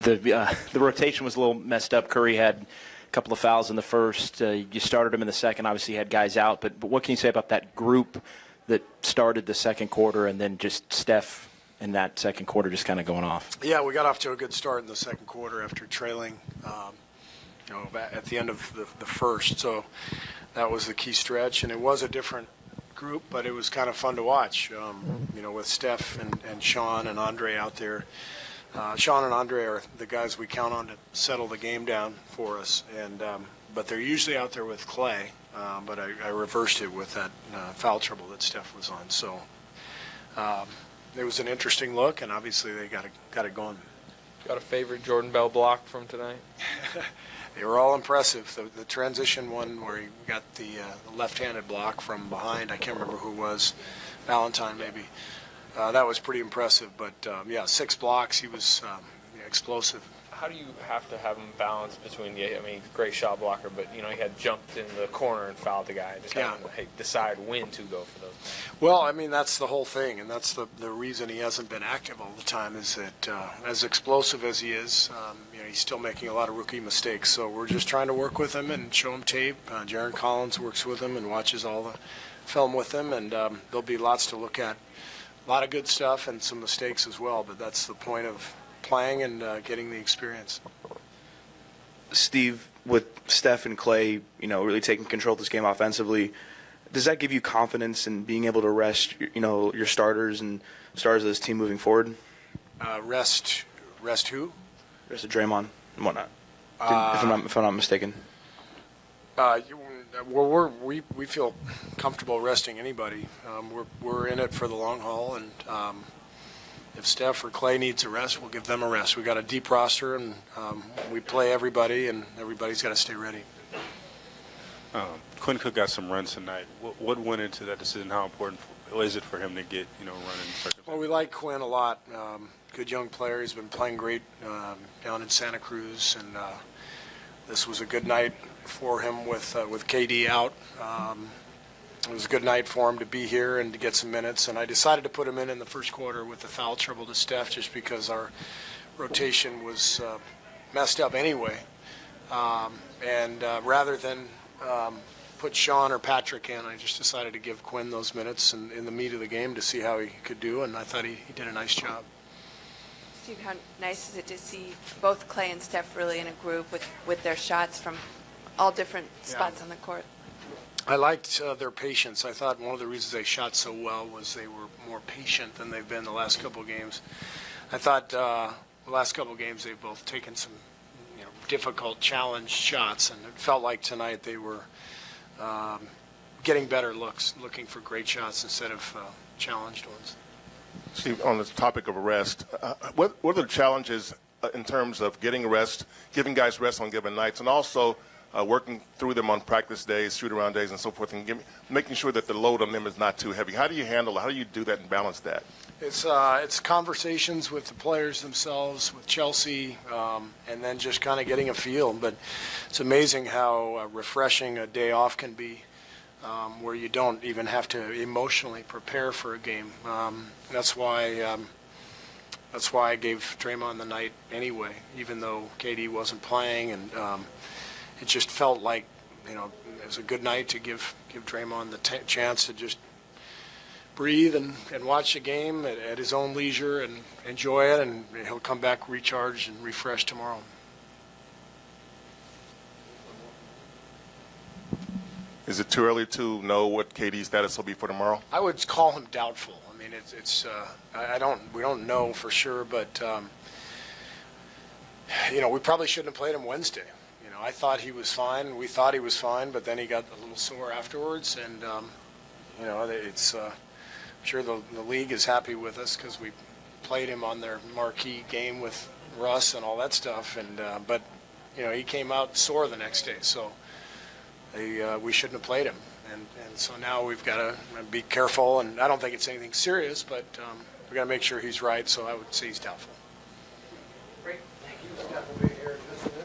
The rotation was a little messed up. Curry had a couple of fouls in the first. You started him in the second. Obviously, you had guys out. But what can you say about that group that started the second quarter and then just Steph in that second quarter just kind of going off? Yeah, we got off to a good start in the second quarter after trailing, at the end of the first. So that was the key stretch, and it was a different group, but it was kind of fun to watch. With Steph and Sean and Andre out there. Sean and Andre are the guys we count on to settle the game down for us, but they're usually out there with Clay. But I reversed it with that foul trouble that Steph was on. So it was an interesting look, and obviously they got it going. Got a favorite Jordan Bell block from tonight? They were all impressive. The transition one where he got the left-handed block from behind, I can't remember who it was, Valentine maybe. That was pretty impressive. But, 6 blocks. He was explosive. How do you have to have him balance between great shot blocker, but, he had jumped in the corner and fouled the guy. Just having to decide when to go for those. Well, that's the whole thing, and that's the reason he hasn't been active all the time is that as explosive as he is, he's still making a lot of rookie mistakes. So we're just trying to work with him and show him tape. Jaron Collins works with him and watches all the film with him, and there'll be lots to look at. A lot of good stuff and some mistakes as well, but that's the point of playing and getting the experience. Steve, with Steph and Clay, really taking control of this game offensively, does that give you confidence in being able to rest, your starters and stars of this team moving forward? Rest who? Rest of Draymond and whatnot, if I'm not mistaken. We feel comfortable resting anybody. We're in it for the long haul, and if Steph or Clay needs a rest, we'll give them a rest. We got a deep roster, and we play everybody, and everybody's got to stay ready. Quinn Cook got some runs tonight. What went into that decision? How important is it for him to get running? Well, we like Quinn a lot. Good young player. He's been playing great down in Santa Cruz, and this was a good night for him with KD out. It was a good night for him to be here and to get some minutes, and I decided to put him in the first quarter with the foul trouble to Steph just because our rotation was messed up anyway. Rather than put Sean or Patrick in, I just decided to give Quinn those minutes in the meat of the game to see how he could do, and I thought he did a nice job. Steve, how nice is it to see both Clay and Steph really in a group with their shots from all different spots on the court? I liked their patience. I thought one of the reasons they shot so well was they were more patient than they've been the last couple of games. I thought the last couple of games they've both taken some difficult challenge shots, and it felt like tonight they were getting better looks, looking for great shots instead of challenged ones. Steve, on the topic of rest, what are the challenges in terms of getting rest, giving guys rest on given nights, and also working through them on practice days, shoot-around days, and so forth, and making sure that the load on them is not too heavy? How do you handle it? How do you do that and balance that? It's conversations with the players themselves, with Chelsea, and then just kind of getting a feel. But it's amazing how refreshing a day off can be, where you don't even have to emotionally prepare for a game. That's why I gave Draymond the night anyway, even though KD wasn't playing, and it just felt like it was a good night to give Draymond the chance to just breathe and watch the game at his own leisure and enjoy it, and he'll come back recharged and refreshed tomorrow. Is it too early to know what KD's status will be for tomorrow? I would call him doubtful. I mean, we don't know for sure, but we probably shouldn't have played him Wednesday. I thought he was fine. We thought he was fine, but then he got a little sore afterwards, and it's. I'm sure the league is happy with us because we played him on their marquee game with Russ and all that stuff, and but he came out sore the next day, so we shouldn't have played him, and so now we've got to be careful, and I don't think it's anything serious, but we've got to make sure he's right, so I would say he's doubtful. Great. Thank you.